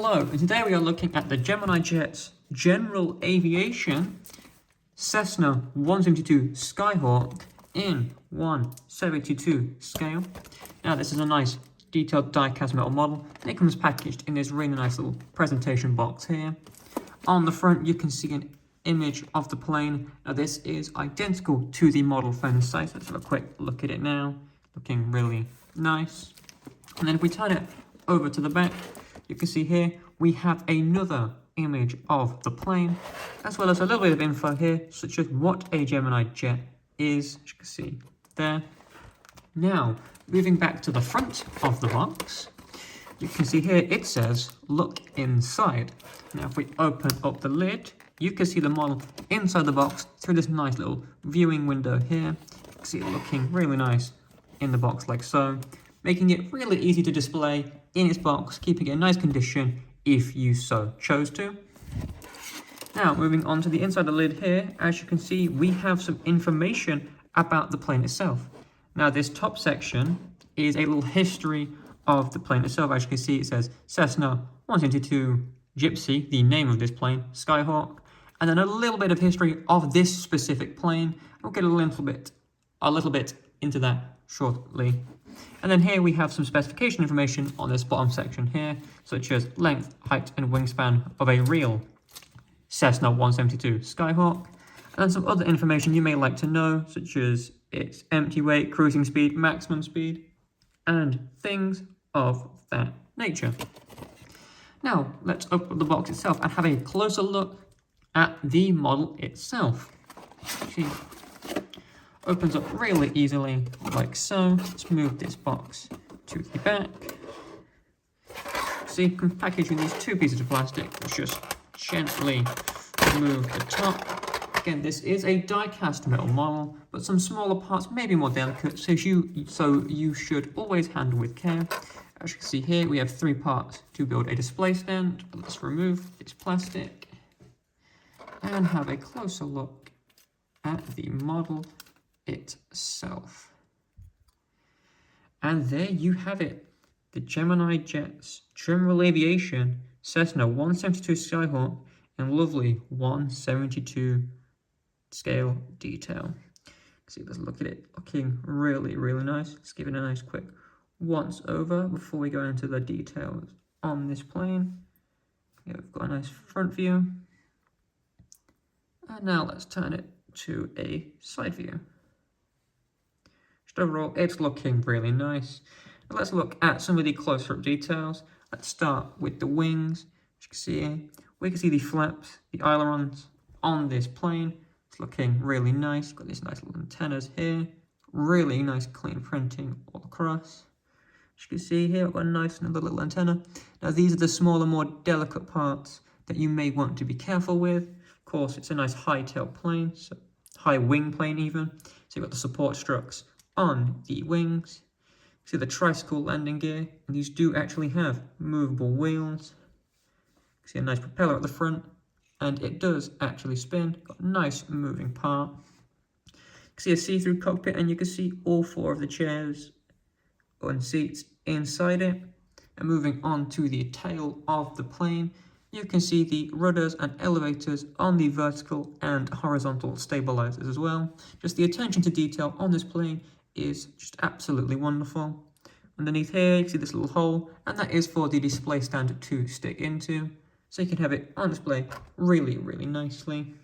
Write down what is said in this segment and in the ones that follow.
Hello, and today we are looking at the Gemini Jet's General Aviation Cessna 172 Skyhawk in 1/72 scale. Now this is a nice detailed die-cast metal model, and it comes packaged in this really nice little presentation box here. On the front you can see an image of the plane. Now this is identical to the model found in sight. Let's have a quick look at it now. Looking really nice. And then if we turn it over to the back, you can see here we have another image of the plane, as well as a little bit of info here, such as what a Gemini jet is, as you can see there. Now, moving back to the front of the box, you can see here it says, look inside. Now, if we open up the lid, you can see the model inside the box through this nice little viewing window here. You can see it looking really nice in the box like so, making it really easy to display in its box, keeping it in nice condition if you so chose to. Now, moving on to the inside of the lid here, as you can see, we have some information about the plane itself. Now, this top section is a little history of the plane itself. As you can see, it says Cessna 172 Gypsy, the name of this plane, Skyhawk, and then a little bit of history of this specific plane. We'll get a little bit into that shortly. And then here we have some specification information on this bottom section here, such as length, height, and wingspan of a real Cessna 172 Skyhawk. And then some other information you may like to know, such as its empty weight, cruising speed, maximum speed, and things of that nature. Now, let's open up the box itself and have a closer look at the model itself. See, opens up really easily, like so. Let's move this box to the back. See, you can package with these two pieces of plastic. Let's just gently remove the top. Again, this is a die-cast metal model, but some smaller parts may be more delicate, so you should always handle with care. As you can see here, we have 3 parts to build a display stand. Let's remove this plastic and have a closer look at the model itself. And there you have it, the Gemini Jet's General Aviation Cessna 172 Skyhawk in lovely 1/72 scale detail. See, let's look at it, looking really nice. Let's give it a nice quick once over before we go into the details on this plane. Yeah, we've got a nice front view, and now let's turn it to a side view. Overall, it's looking really nice. Now let's look at some of the closer-up details. Let's start with the wings. As you can see here, we can see the flaps, the ailerons on this plane. It's looking really nice. Got these nice little antennas here. Really nice clean printing all across. As you can see here, I've got a nice another little antenna. Now these are the smaller, more delicate parts that you may want to be careful with. Of course, it's a nice high-tail plane, so high wing plane even. So you've got the support struts on the wings. See the tricycle landing gear, and these do actually have movable wheels. See a nice propeller at the front, and it does actually spin. Got a nice moving part. See a see-through cockpit, and you can see all 4 of the chairs and seats inside it. And moving on to the tail of the plane, you can see the rudders and elevators on the vertical and horizontal stabilizers as well. Just the attention to detail on this plane is just absolutely wonderful. Underneath here, you can see this little hole, and that is for the display stand to stick into, so you can have it on display really nicely.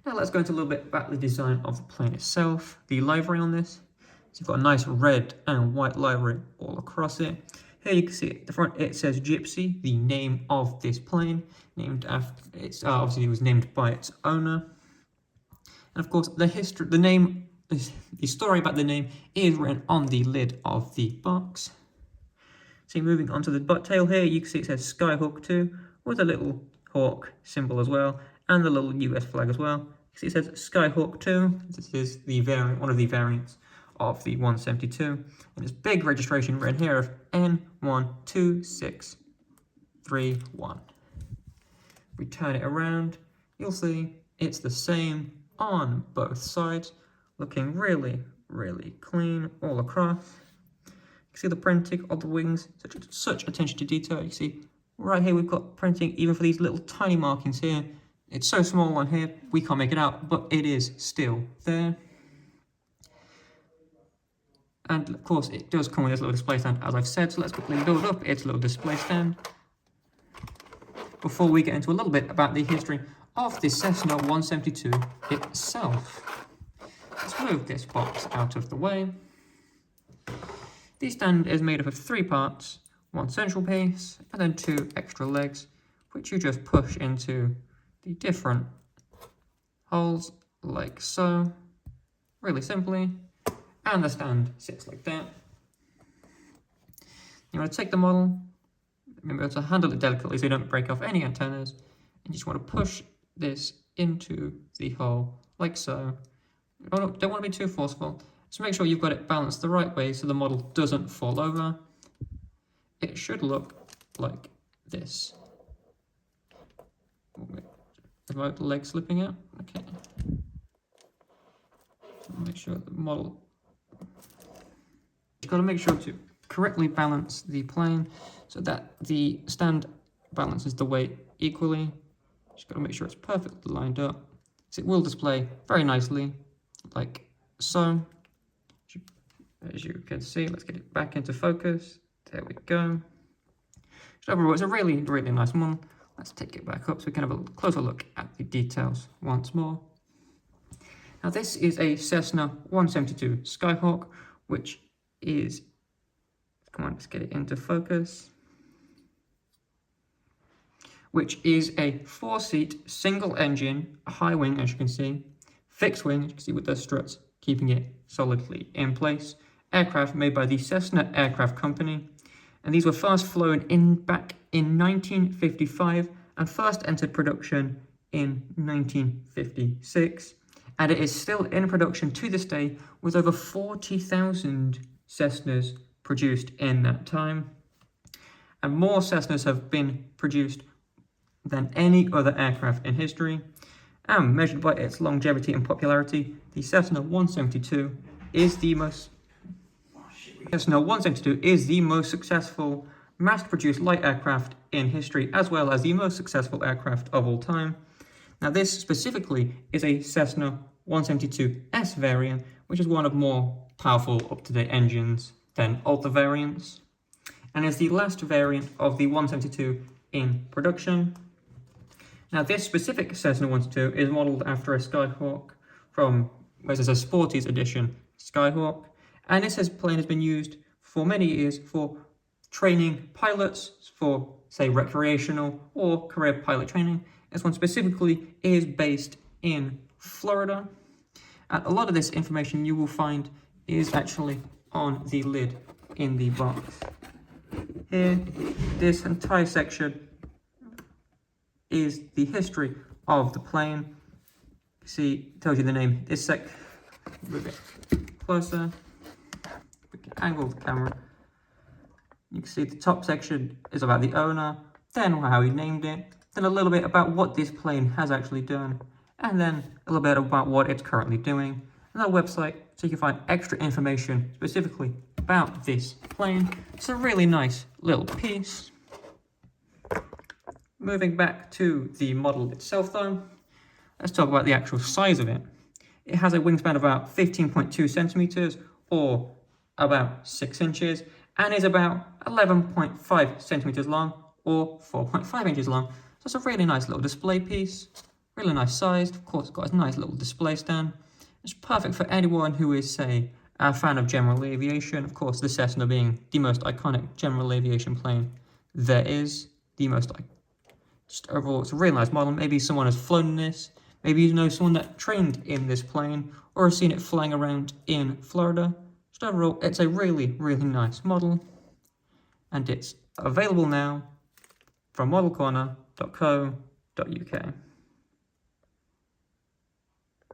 Now let's go into a little bit about the design of the plane itself, the livery on this. So you've got a nice red and white livery all across it. Here you can see at the front it says Gypsy, the name of this plane, named after it's obviously it was named by its owner. And of course the story about the name is written on the lid of the box. So moving on to the butt tail here, you can see it says Skyhawk 2 with a little hawk symbol as well, and the little US flag as well. You see it says Skyhawk 2. This is the variant, one of the variants of the 172, and this big registration written here of N12631. If we turn it around, you'll see it's the same on both sides. Looking really clean all across. You can see the printing of the wings, such attention to detail. You see Right here we've got printing even for these little tiny markings here. It's so small on here, we can't make it out, but it is still there. And of course it does come with this little display stand, as I've said, so let's quickly load up its little display stand before we get into a little bit about the history of the Cessna 172 itself. Let's move this box out of the way. The stand is made up of 3 parts, 1 central piece, and then 2 extra legs, which you just push into the different holes, like so, really simply, and the stand sits like that. You want to take the model, remember to handle it delicately so you don't break off any antennas, and you just want to push this into the hole, like so. You don't want to be too forceful, just make sure you've got it balanced the right way so the model doesn't fall over. It should look like this. About the leg slipping out, okay. Make sure the model. You've got to make sure to correctly balance the plane so that the stand balances the weight equally. Just got to make sure it's perfectly lined up. So it will display very nicely, like so. As you can see, let's get it back into focus. There we go. So overall, it's a really, really nice model. Let's take it back up so we can have a closer look at the details once more. Now this is a Cessna 172 Skyhawk, which is, come on, let's get it into focus, which is a 4-seat single engine, high wing, as you can see, fixed wing, as you can see with the struts, keeping it solidly in place. Aircraft made by the Cessna Aircraft Company. And these were first flown back in 1955 and first entered production in 1956. And it is still in production to this day with over 40,000 Cessnas produced in that time. And more Cessnas have been produced than any other aircraft in history. And measured by its longevity and popularity, the Cessna 172 is the most successful mass-produced light aircraft in history, as well as the most successful aircraft of all time. Now this specifically is a Cessna 172S variant, which is one of more powerful up-to-date engines than older variants, and is the last variant of the 172 in production. Now this specific Cessna 172 is modelled after a Skyhawk from, where there's a Sporty's edition Skyhawk, and this plane has been used for many years for training pilots for, say, recreational or career pilot training. This one specifically is based in Florida. And a lot of this information you will find is actually on the lid in the box. Here, this entire section is the history of the plane. See, it tells you the name. This move it closer. We can angle the camera. You can see the top section is about the owner, then how he named it, then a little bit about what this plane has actually done, and then a little bit about what it's currently doing, and our website so you can find extra information specifically about this plane. It's a really nice little piece. Moving back to the model itself though, let's talk about the actual size of it. It has a wingspan of about 15.2 centimeters or about 6 inches, and is about 11.5 centimeters long or 4.5 inches long. So it's a really nice little display piece, really nice sized. Of course, it's got a nice little display stand. It's perfect for anyone who is, say, a fan of general aviation. Of course, the Cessna being the most iconic general aviation plane there is. Just overall, it's a really nice model. Maybe someone has flown in this. Maybe you know someone that trained in this plane or has seen it flying around in Florida. Just overall, it's a really, really nice model. And it's available now from modelcorner.co.uk.